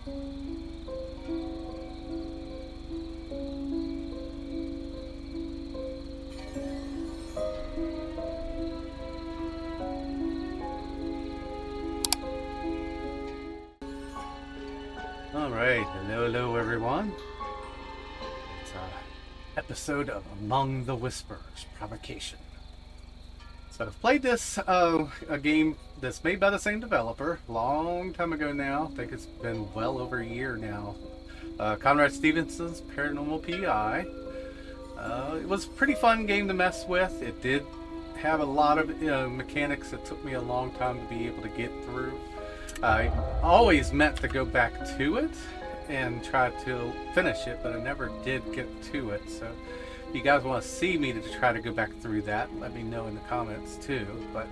Alright, hello everyone. It's an episode of Among the Whispers, Provocation. So I've played this, a game that's made by the same developer, long time ago now. I think it's been well over a year now. Conrad Stephenson's Paranormal PI. It was a pretty fun game to mess with. It did have a lot of mechanics that took me a long time to be able to get through. I always meant to go back to it and try to finish it, but I never did get to it. So if you guys want to see me to try to go back through that, let me know in the comments too. But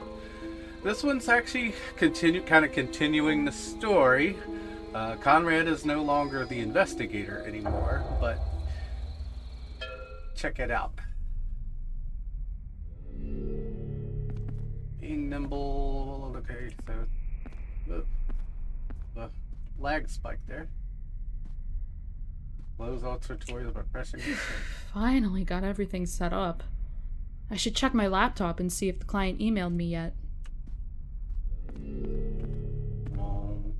this one's actually continuing the story. Conrad is no longer the investigator anymore, but check it out. Being nimble. Okay, so the lag spike there. Close all tutorials by pressing. Finally got everything set up. I should check my laptop and see if the client emailed me yet.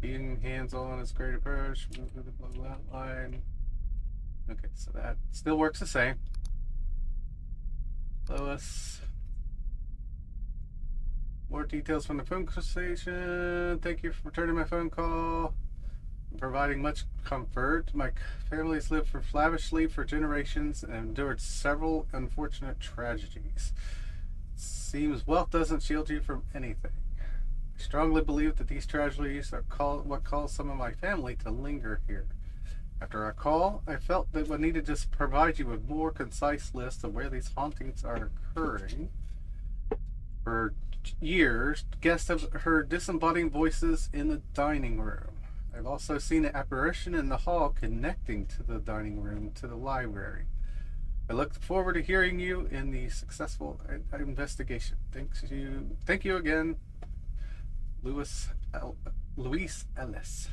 Being hands-on is great approach. Outline. Okay, so that still works the same. Lois. More details from the phone conversation. Thank you for returning my phone call. Providing much comfort. My family has lived lavishly for generations and endured several unfortunate tragedies. Seems wealth doesn't shield you from anything. I strongly believe that these tragedies are what caused some of my family to linger here. After our call, I felt that we needed to just provide you with more concise list of where these hauntings are occurring. For years, guests have heard disembodied voices in the dining room. I've also seen an apparition in the hall connecting to the dining room to the library. I look forward to hearing you in the successful investigation. Thank you again, Luis Ellis.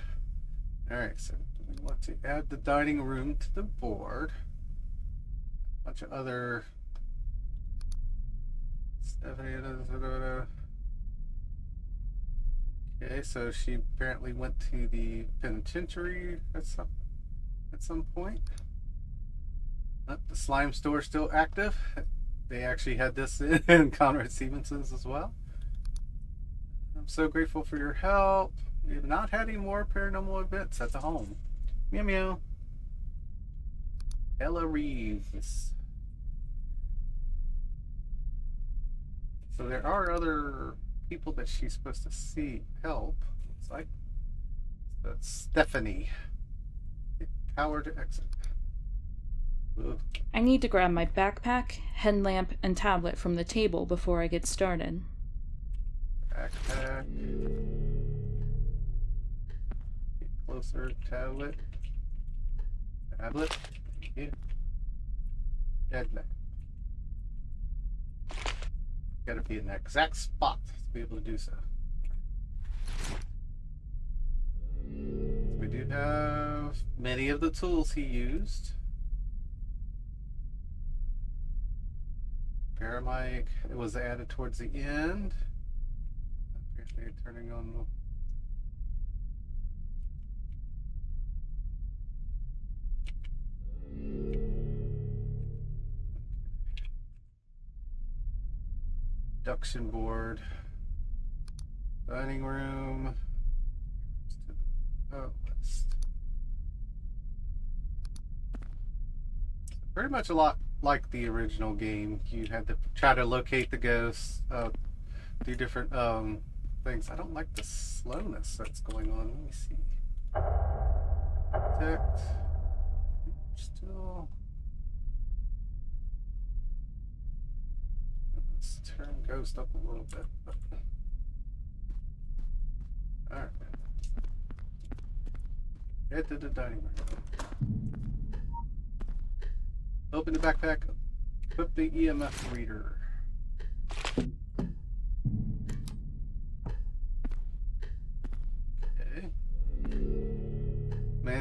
Alright, so we want to add the dining room to the board. A bunch of other Okay, so she apparently went to the penitentiary at some point. The slime store is still active. They actually had this in Conrad Stephenson's as well. I'm so grateful for your help. We have not had any more paranormal events at the home. Meow meow. Ella Reeves. So there are other people that she's supposed to help. Looks like. That's Stephanie. Power to exit. Ugh. I need to grab my backpack, headlamp, and tablet from the table before I get started. Backpack. Get closer. Tablet. Thank you. Headlamp. Gotta be in that exact spot to be able to do so. We do have many of the tools he used. Paramic, it was added towards the end. Apparently turning on the induction board, dining room, list. Pretty much a lot like the original game. You had to try to locate the ghosts, do different things. I don't like the slowness that's going on. Let me see. Detect. Still. Let's turn Ghost up a little bit. Alright. Head to the dining room. Open the backpack. Equip the EMF reader. Okay.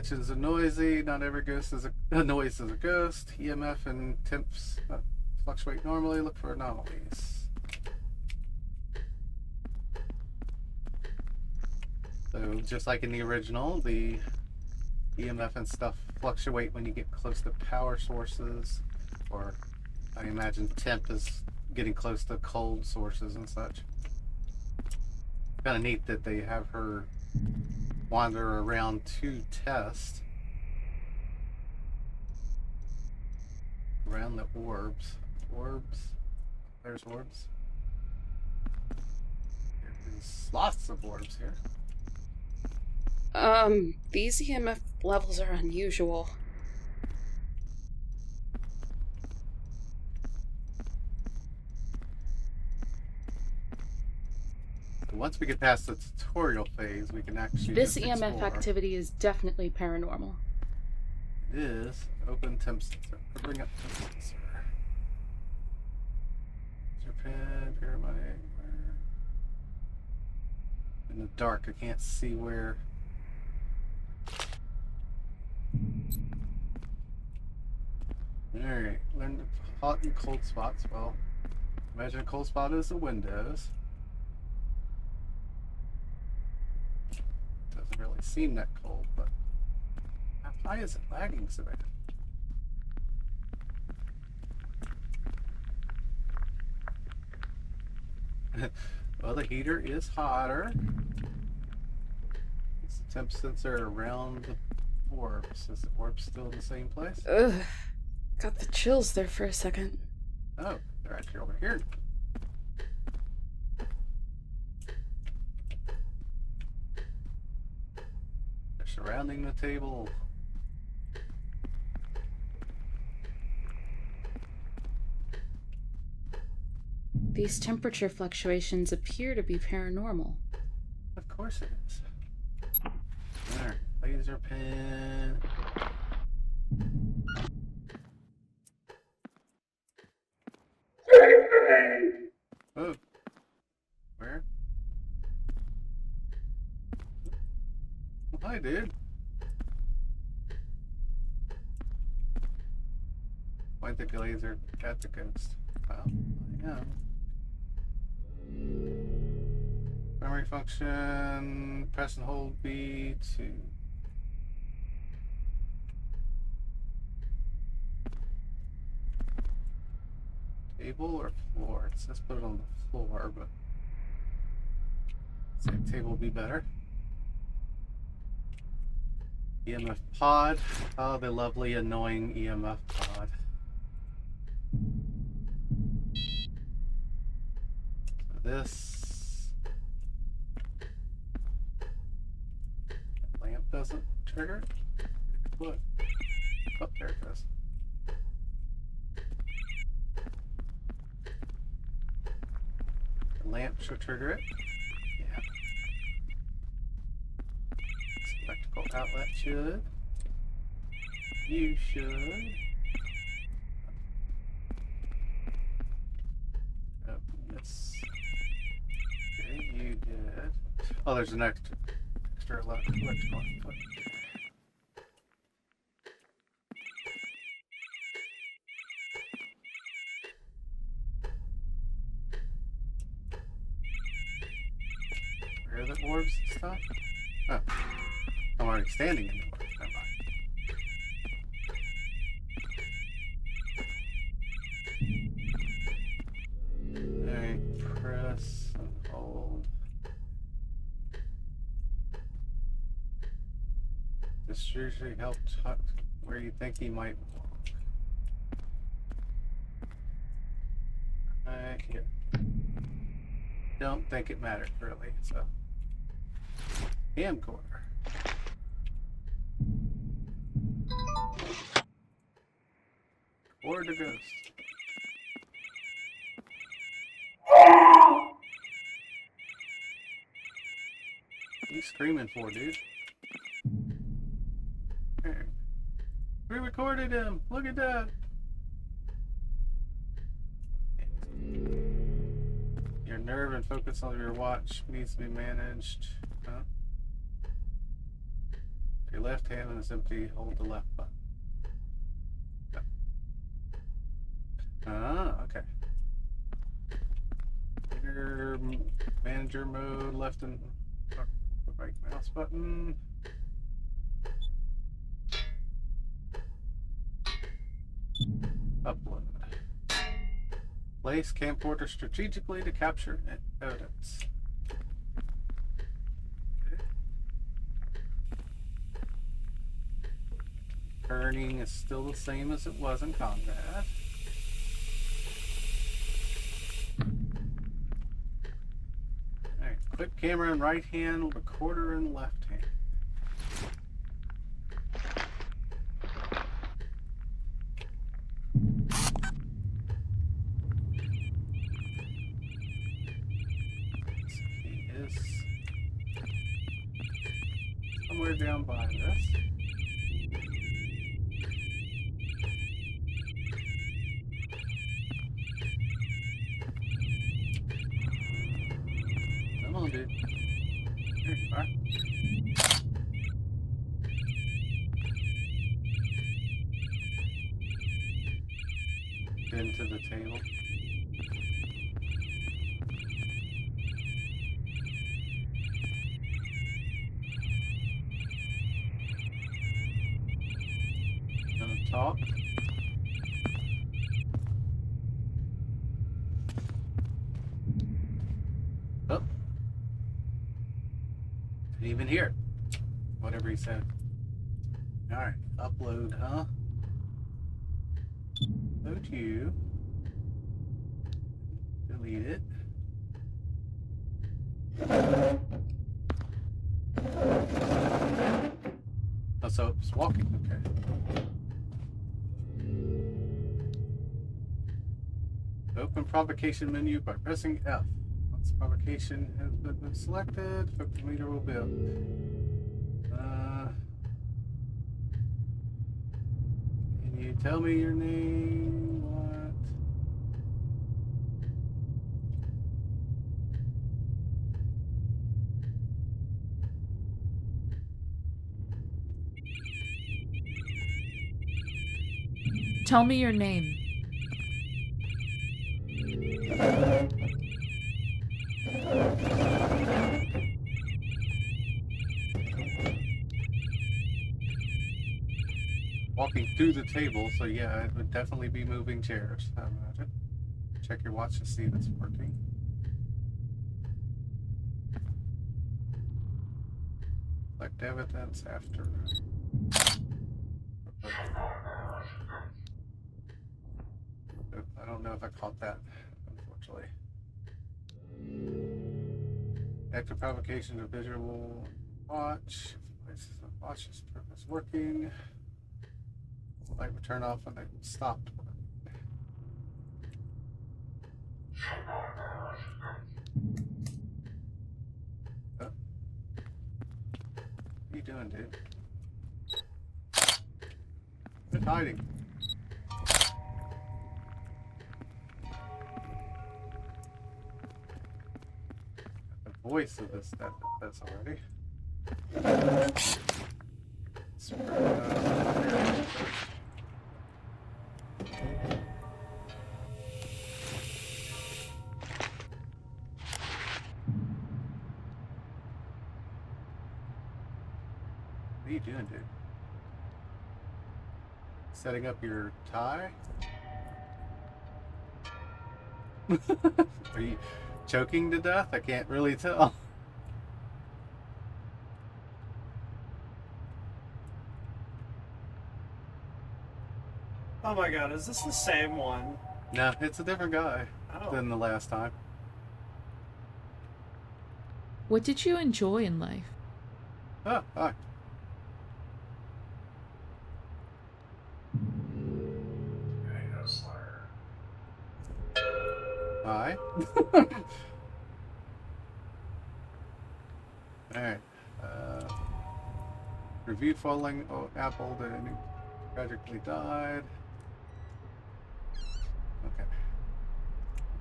Dimensions are noisy. Not every ghost is a noise is a ghost. EMF and temps fluctuate normally. Look for anomalies. So just like in the original, the EMF and stuff fluctuate when you get close to power sources, or I imagine temp is getting close to cold sources and such. Kind of neat that they have her wander around to test around the orbs. There's orbs. There's lots of orbs here. These EMF levels are unusual. Once we get past the tutorial phase, we can actually This just EMF explore. activity is definitely paranormal. It is. Open temp sensor. Bring up temp sensor. Your pen, pyramid. In the dark, I can't see where. Alright, learn the hot and cold spots. Well, imagine a cold spot is the windows. Doesn't really seem that cold, but how high is it lagging so bad? Well, the heater is hotter. It's the temp sensor around the orbs. Is the orb still in the same place? Ugh. Got the chills there for a second. Oh, they're actually over here. They're surrounding the table. These temperature fluctuations appear to be paranormal. Of course it is. There, laser pen. Oh. Where? Oh, hi, dude. Point the laser at the ghost. Well, I am. Memory function, press and hold B to table or floor. It says put it on the floor, but I'd say table would be better. EMF pod. Oh, the lovely, annoying EMF pod. So this lamp doesn't trigger. Look. Oh, there it goes. The lamp should trigger it. Yeah. Electrical outlet should. You should. This. Okay, you did. Oh, there's an extra electrical output. Where are the orbs and stuff? Oh, I'm already standing in the orb. Never mind. Alright, press and hold. This usually helps where you think he might walk. Right here. Don't think it mattered really, so. Camcorder. Or the ghost. What are you screaming for, dude? Hey. We recorded him. Look at that. Your nerve and focus on your watch needs to be managed. Huh? If you're left hand when it's empty, hold the left button. Ah, okay. Inner manager mode, left and right mouse button. Upload. Place camcorder strategically to capture evidence. Turning is still the same as it was in Conrad. Alright, clip camera in right hand, recorder in left hand. He is somewhere down by this. Come on, dude. Here you are. Into the table. Gonna talk. Oh. Didn't even hear it. Whatever he said. Alright, upload, huh? Load you. Delete it. Oh, so it's walking, okay. Open provocation menu by pressing F. Once provocation has been selected, focus meter will build. Can you tell me your name? What? Tell me your name. Walking through the table, so yeah, it would definitely be moving chairs, I imagine. Check your watch to see if it's working. Collect evidence after. I don't know if I caught that, unfortunately. Active provocation of visual watch. Places of watch is purpose working. Light would turn off when they stopped. Oh. What are you doing, dude? Quit hiding. The voice of this that's already. What are you doing, dude? Setting up your tie? Are you choking to death? I can't really tell. Oh my god, is this the same one? No, it's a different guy Oh. than the last time. What did you enjoy in life? Oh, hi. Hi. Alright. Reviewed falling apple that tragically died. Okay.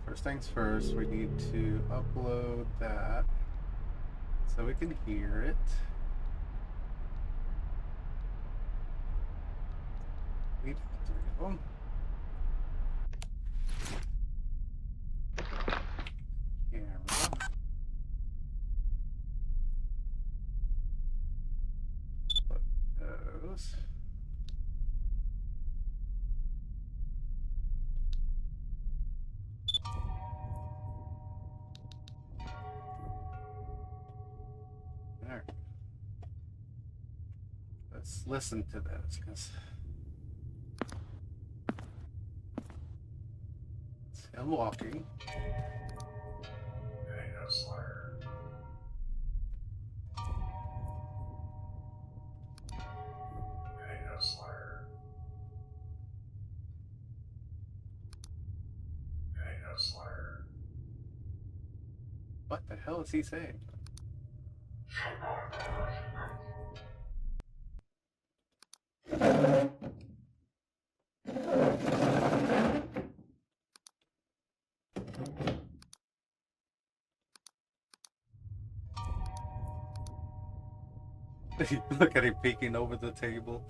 First things first, we need to upload that so we can hear it. Delete 3 of them. Camera. Put those. There. Let's listen to those, because it's him walking. Hey, no Slayer. Hey, no Slayer. Hey, no Slayer. What the hell is he saying? Look at him peeking over the table.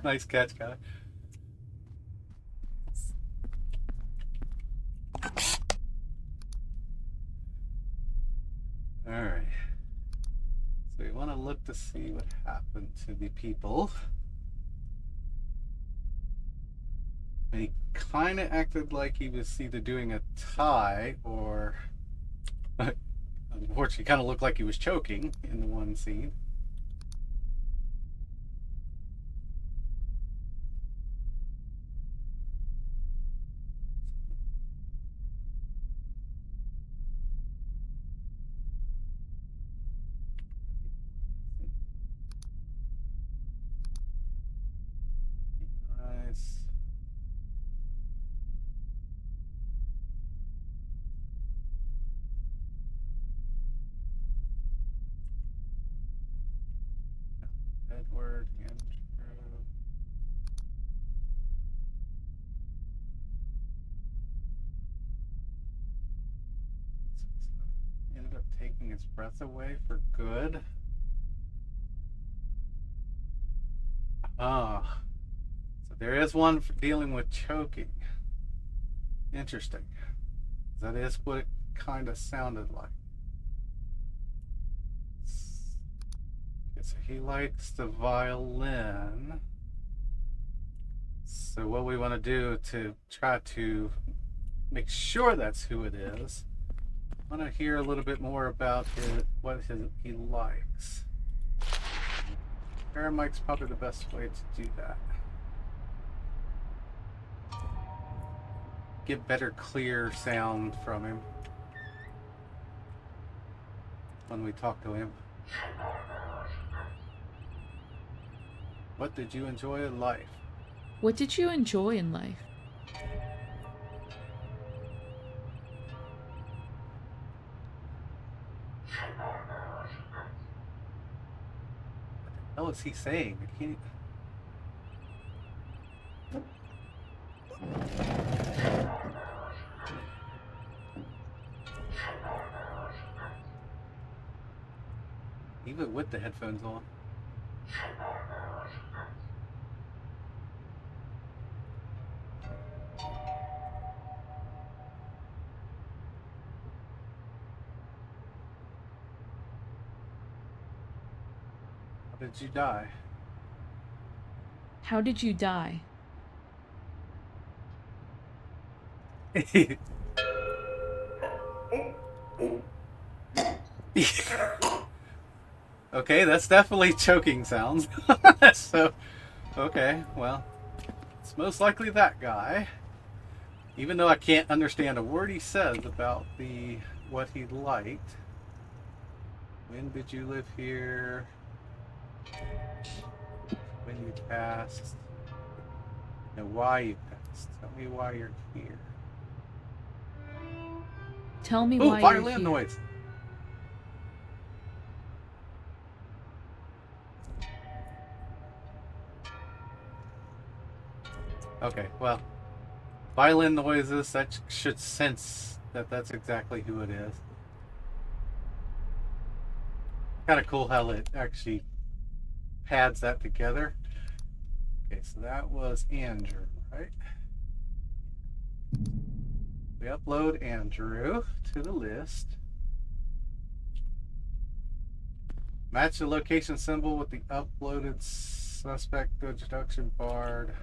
Nice catch, guy. All right. So we want to look to see what happened to the people. And he kind of acted like he was either doing a tie or, unfortunately, kind of looked like he was choking in the one scene. Nice. Edward, Andrew. Ended up taking his breath away for good. Ah, so there is one for dealing with choking. Interesting. That is what it kind of sounded like. Okay, so he likes the violin. So what we want to do to try to make sure that's who it is, I want to hear a little bit more about he likes. Paramic's probably the best way to do that. Get better, clear sound from him when we talk to him. What did you enjoy in life? What did you enjoy in life? What the hell is he saying? I can't... Even with the headphones on. How did you die? How did you die? Okay, that's definitely choking sounds. So, okay, well, it's most likely that guy. Even though I can't understand a word he says about what he liked. When did you live here? When you passed? And why you passed? Tell me why you're here. Tell me Ooh, why you're violin here. noise. Okay, well, violin noises, that should sense that that's exactly who it is. Kind of cool how it actually pads that together. Okay, so that was Andrew, right? We upload Andrew to the list. Match the location symbol with the uploaded suspect to introduction card.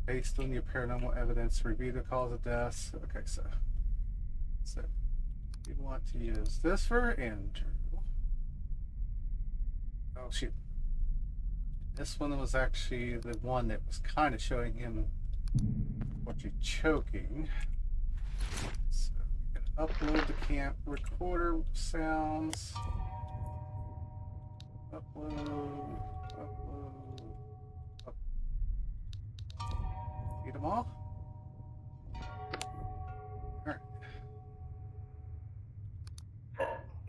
Based on your paranormal evidence, review the cause of death. Okay, so you want to use this for Andrew. Oh shoot. This one was actually the one that was kind of showing him what you're choking. So we can upload the camp recorder sounds. Upload. Eat them all? Alright.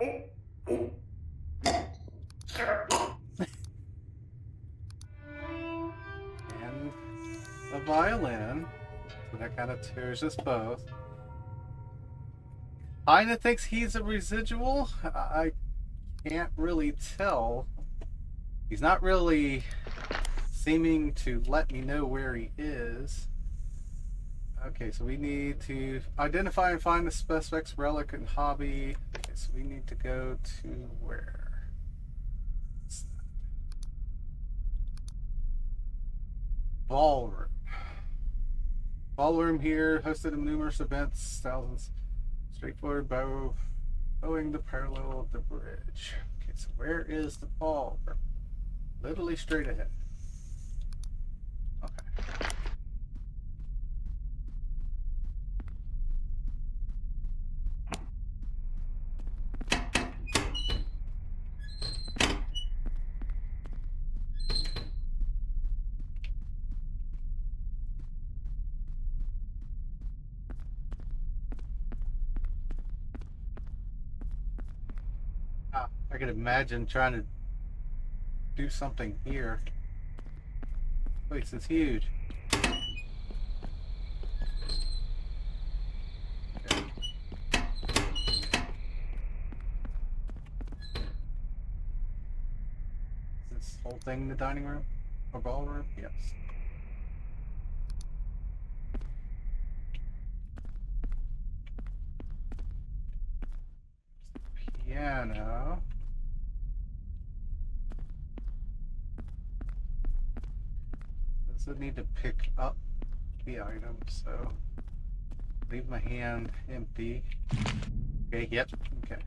And a violin. So that kind of tears us both. Kinda thinks he's a residual. I can't really tell. He's not really seeming to let me know where he is. Okay, so we need to identify and find the suspect's relic and hobby. Okay, so we need to go to where? Ballroom. Ballroom here, hosted numerous events, thousands. Straightforward bowing the parallel of the bridge. Okay, so where is the ballroom? Literally straight ahead. Okay. I could imagine trying to do something here. Place is huge. Okay. Is this whole thing the dining room or ballroom? Yes. Piano. Does it need to pick up the item? So leave my hand empty. Okay, yep, okay.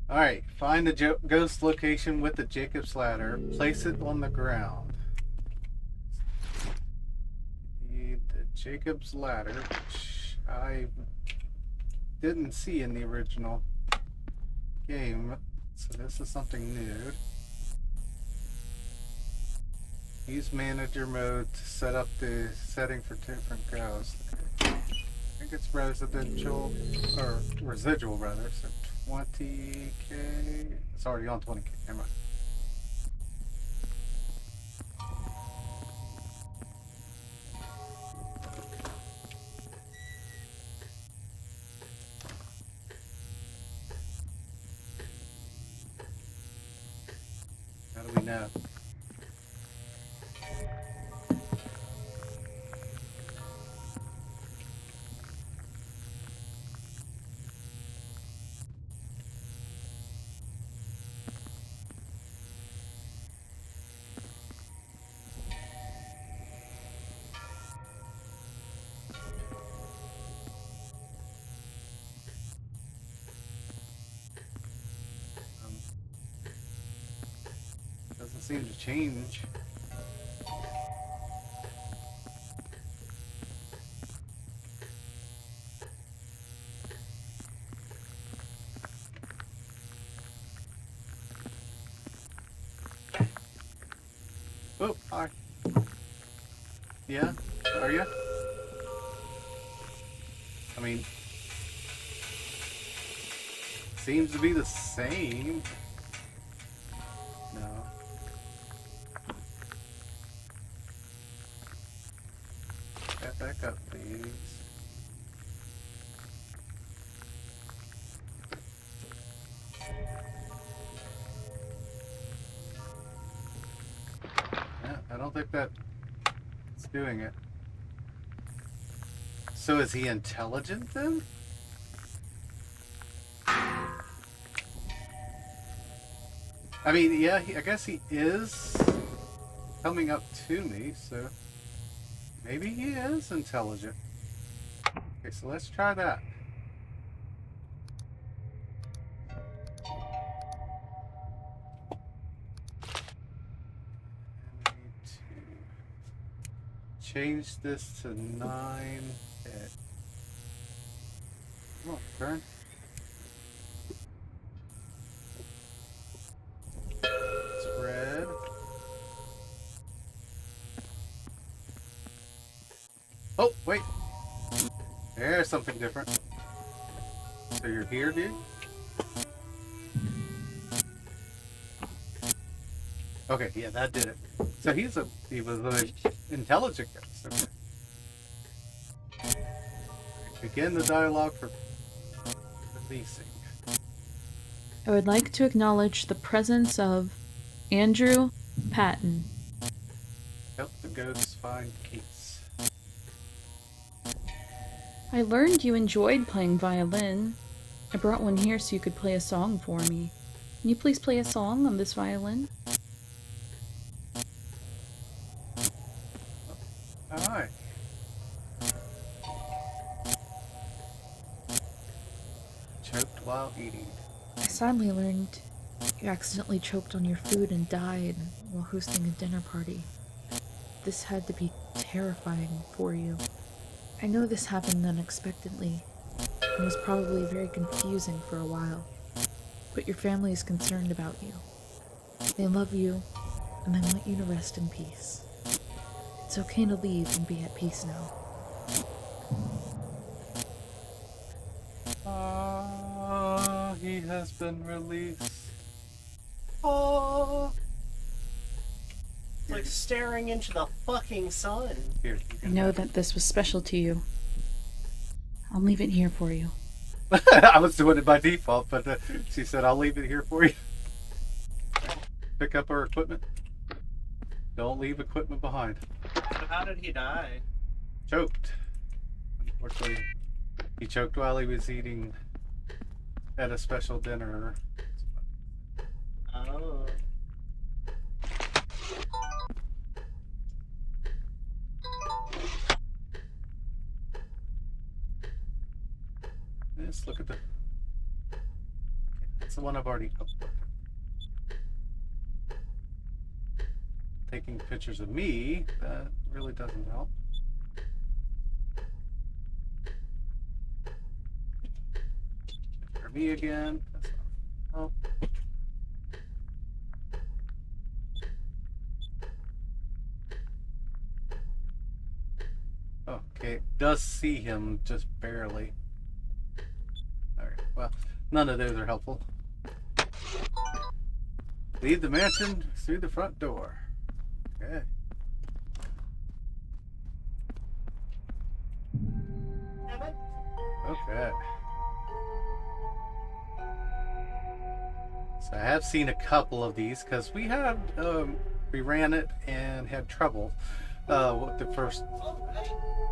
Alright, find the ghost location with the Jacob's ladder. Place it on the ground. Need the Jacob's ladder, which I didn't see in the original game. So this is something new. Use manager mode to set up the setting for different ghosts. Okay. I think it's residential, or residual rather, so 20k. It's already on 20k, never mind. How do we know? Doesn't seem to change. Oh, hi. Yeah, are you? I mean, seems to be the same. No. Back up, please. don't think that's doing it. So is he intelligent then? I mean, yeah, I guess he is coming up to me, so maybe he is intelligent. Okay, so let's try that. I need to change this to 9 hit. Come on, turn. It's red. Oh, wait. There's something different. So you're here, dude? Okay, yeah, that did it. So he was an intelligent ghost. Okay. Begin the dialogue for releasing. I would like to acknowledge the presence of Andrew Patton. Help the ghosts find Keats. I learned you enjoyed playing violin. I brought one here so you could play a song for me. Can you please play a song on this violin? Alright. Choked while eating. I sadly learned you accidentally choked on your food and died while hosting a dinner party. This had to be terrifying for you. I know this happened unexpectedly and was probably very confusing for a while, but your family is concerned about you. They love you, and they want you to rest in peace. It's okay to leave and be at peace now. He has been released. Oh, It's like staring into the fucking sun. here. You I can know have that this was special to you. I'll leave it here for you. it. I was doing it by default, but she said, I'll leave it here for you. Pick up our equipment. Don't leave equipment behind. So how did he die? Choked. Unfortunately, he choked while he was eating at a special dinner. Oh. Let's look at the... That's the one I've already uploaded. Taking pictures of me, that really doesn't help. For me again, that's not help. Okay, it does see him just barely. Alright, well, none of those are helpful. Leave the mansion through the front door. Okay. Okay. So I have seen a couple of these because we had we ran it and had trouble with the first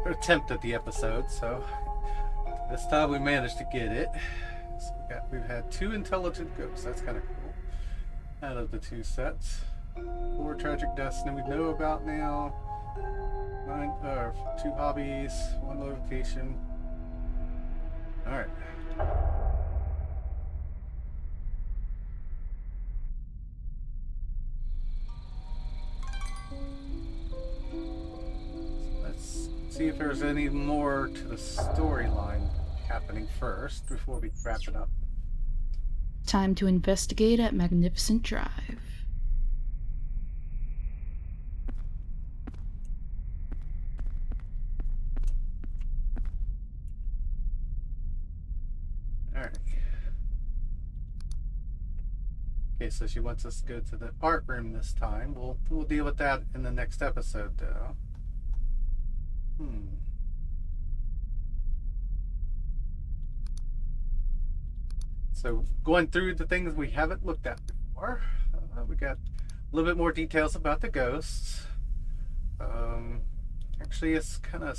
attempt at the episode. So this time we managed to get it. So we've had 2 intelligent ghosts. That's kind of cool. Out of the 2 sets. 4 tragic deaths that we know about now. 2 hobbies, 1 location. Alright. Let's see if there's any more to the storyline happening first before we wrap it up. Time to investigate at Magnificent Drive. Alright. Okay, so she wants us to go to the art room this time. We'll deal with that in the next episode, though. So going through the things we haven't looked at before, we got a little bit more details about the ghosts. Actually, it's kind of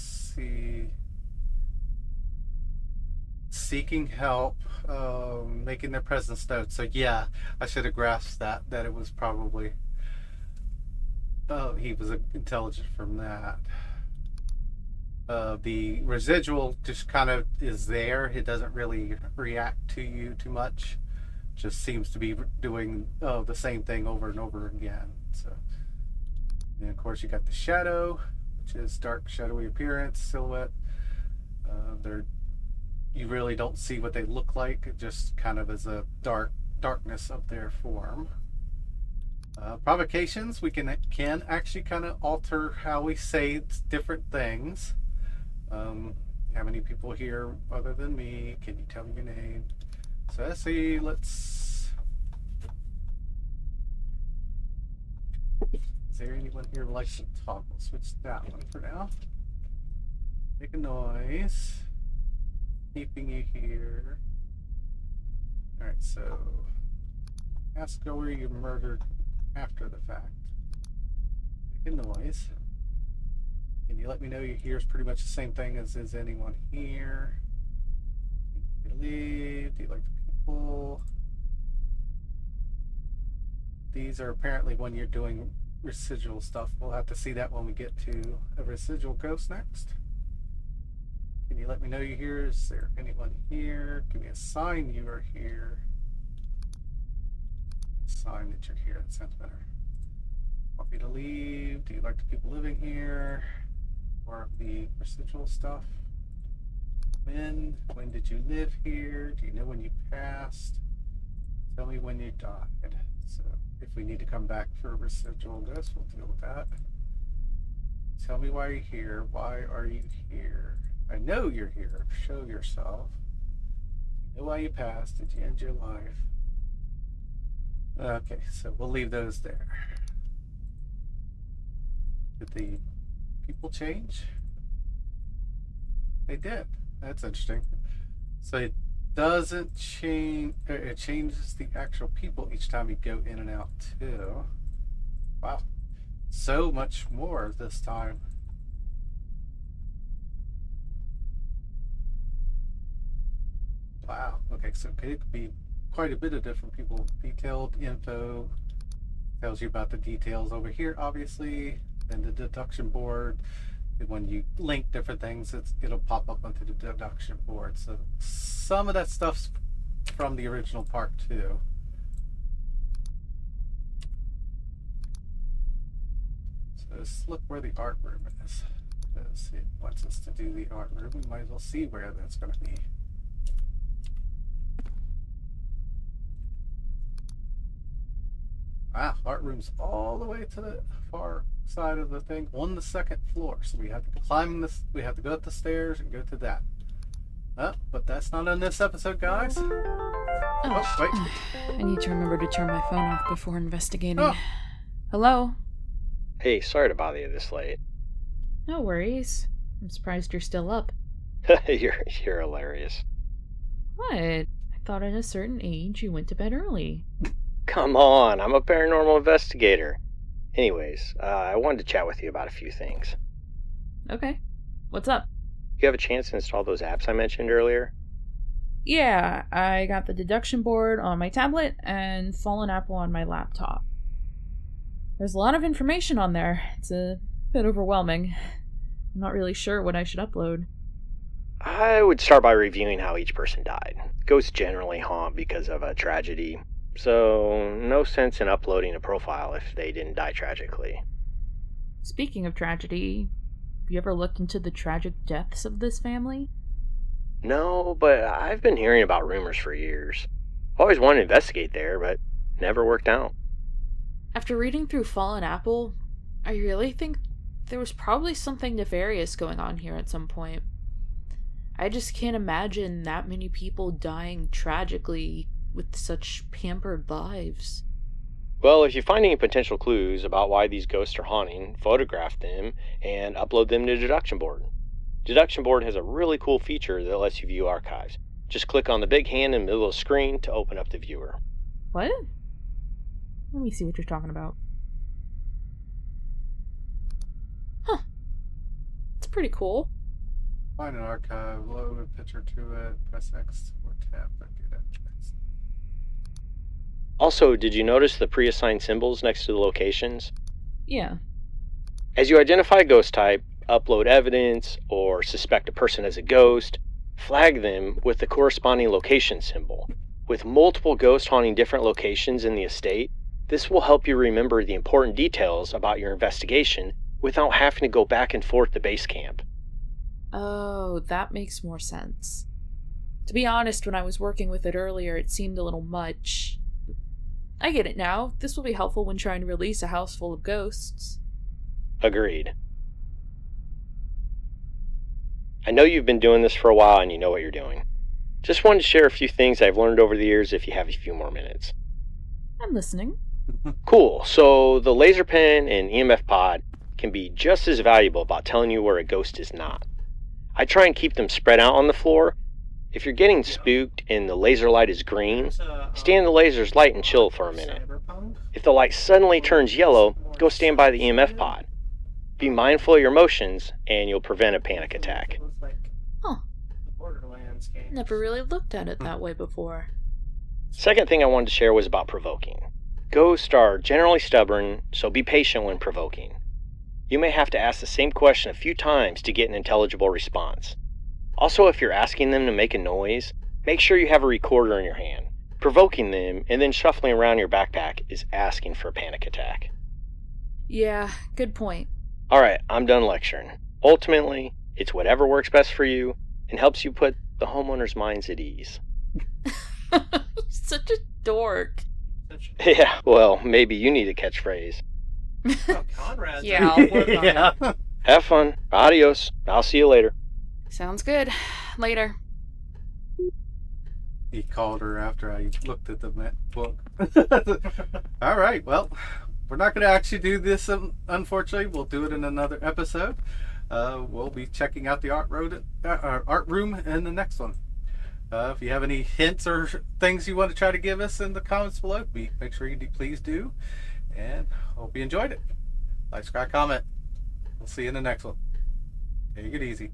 seeking help, making their presence known. So yeah, I should have grasped that it was probably he was intelligent from that. The residual just kind of is there. It doesn't really react to you too much. Just seems to be doing the same thing over and over again. So, and of course, you got the shadow, which is dark, shadowy appearance, silhouette. You really don't see what they look like. It just kind of is a darkness of their form. Provocations, we can actually kind of alter how we say different things. How many people here other than me? Can you tell me your name? So let's see, is there anyone here who likes to talk? We'll switch that one for now. Make a noise. Keeping you here. Alright, so ask where you murdered after the fact. Make a noise. Can you let me know you hear is pretty much the same thing as is anyone here? Do you believe? Do you like the people? These are apparently when you're doing residual stuff. We'll have to see that when we get to a residual ghost next. Can you let me know you're here? Is there anyone here? Give me a sign you are here. A sign that you're here. That sounds better. Want me to leave? Do you like the people living here? More of the residual stuff. When did you live here? Do you know when you passed? Tell me when you died. So if we need to come back for a residual ghost, we'll deal with that. Tell me why you're here. Why are you here? I know you're here. Show yourself. You know why you passed. Did you end your life? Okay, so we'll leave those there. Did the people change? They did. That's interesting. So it doesn't change. It changes the actual people each time you go in and out too. Wow. So much more this time. Wow. Okay, so it could be quite a bit of different people. Detailed info tells you about the details over here, obviously. Then the deduction board. When you link different things, it'll pop up onto the deduction board. So some of that stuff's from the original part too. So let's look where the art room is. Because it wants us to do the art room. We might as well see where that's going to be. Wow, art room's all the way to the far side of the thing on the second floor. So we have to climb this, we have to go up the stairs and go to that. But that's not in this episode, guys. Oh, wait. I need to remember to turn my phone off before investigating. Oh. Hello? Hey, sorry to bother you this late. No worries. I'm surprised you're still up. You're hilarious. What? I thought at a certain age you went to bed early. Come on, I'm a paranormal investigator. Anyways, I wanted to chat with you about a few things. Okay. What's up? You have a chance to install those apps I mentioned earlier? Yeah, I got the deduction board on my tablet and Fallen Apple on my laptop. There's a lot of information on there. It's a bit overwhelming. I'm not really sure what I should upload. I would start by reviewing how each person died. Ghosts generally haunt because of a tragedy, so no sense in uploading a profile if they didn't die tragically. Speaking of tragedy, have you ever looked into the tragic deaths of this family? No, but I've been hearing about rumors for years. Always wanted to investigate there, but never worked out. After reading through Fallen Apple, I really think there was probably something nefarious going on here at some point. I just can't imagine that many people dying tragically with such pampered lives. Well, if you find any potential clues about why these ghosts are haunting, photograph them and upload them to Deduction Board. Deduction Board has a really cool feature that lets you view archives. Just click on the big hand in the middle of the screen to open up the viewer. What? Let me see what you're talking about. It's pretty cool. Find an archive, load a picture to it, press X or tab to get it. Also, did you notice the pre-assigned symbols next to the locations? Yeah. As you identify a ghost type, upload evidence, or suspect a person as a ghost, flag them with the corresponding location symbol. With multiple ghosts haunting different locations in the estate, this will help you remember the important details about your investigation without having to go back and forth to base camp. Oh, that makes more sense. To be honest, when I was working with it earlier, it seemed a little much. I get it now. This will be helpful when trying to release a house full of ghosts. Agreed. I know you've been doing this for a while and you know what you're doing. Just wanted to share a few things I've learned over the years if you have a few more minutes. I'm listening. Cool. So the laser pen and EMF pod can be just as valuable about telling you where a ghost is not. I try and keep them spread out on the floor. If you're getting spooked and the laser light is green, stand the laser's light and chill for a minute. If the light suddenly turns yellow, go stand by the EMF pod. Be mindful of your emotions and you'll prevent a panic attack. Huh. Borderlands game. Never really looked at it that way before. Second thing I wanted to share was about provoking. Ghosts are generally stubborn, so be patient when provoking. You may have to ask the same question a few times to get an intelligible response. Also, if you're asking them to make a noise, make sure you have a recorder in your hand. Provoking them and then shuffling around your backpack is asking for a panic attack. Yeah, good point. Alright, I'm done lecturing. Ultimately, it's whatever works best for you and helps you put the homeowner's minds at ease. Such a dork. Yeah, well, maybe you need a catchphrase. Oh, Conrad. Yeah, I'll work on Yeah. it. Have fun. Adios. I'll see you later. Sounds good. Later. He called her after I looked at the book. All right, well, we're not going to actually do this, unfortunately. We'll do it in another episode. We'll be checking out the art room in the next one. If you have any hints or things you want to try to give us in the comments below, make sure you please do. And hope you enjoyed it. Like, subscribe, comment. We'll see you in the next one. Take it easy.